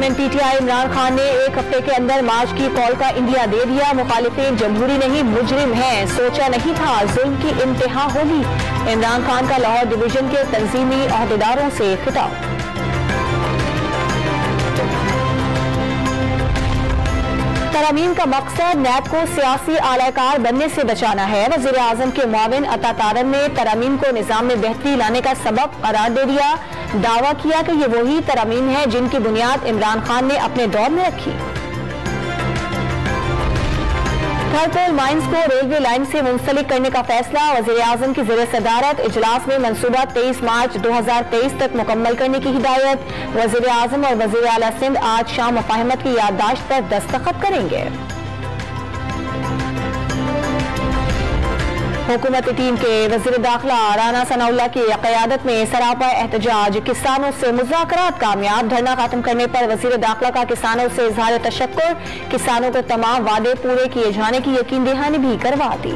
Chairman PTI Imran Khan ने एक हफ्ते के अंदर मार्च की कॉल का इंडिया दे दिया। मुखालिफिन जमहूरी नहीं मुजरिम हैं, सोचा नहीं था जुल्म की इंतहा होगी। इमरान खान का लाहौर डिवीजन के तंजीमी अहदेदारों से खिताब। तरमीम का मकसद नैब को सियासी आलाकार बनने से बचाना है। वज़ीर आज़म के मुआविन अता तारन ने तरमीम को निज़ाम में बेहतरी लाने का सबब करार दे दिया। दावा किया कि ये वही तरमीम है जिनकी बुनियाद इमरान खान ने अपने दौर में रखी। थरकोल माइंस को रेलवे लाइन से मुंसलिक करने का फैसला। वज़ीर आज़म की ज़ेर सदारत इजलास में मनसूबा 23 मार्च 2023 तक मुकम्मल करने की हिदायत। वज़ीर आज़म और वज़ीर आला सिंध आज शाम मुफाहमत की याददाश्त पर दस्तखत करेंगे। हुकूमती टीम के वज़ीर दाखिला राना सनाउल्लाह की क़यादत में सरापा एहतजाज। किसानों से मुज़ाकरात कामयाब। धरना खत्म करने पर वज़ीर दाखिला का किसानों से इज़हार तशक्कुर। किसानों को तमाम वादे पूरे किए जाने की यकीन दहानी भी करवा दी।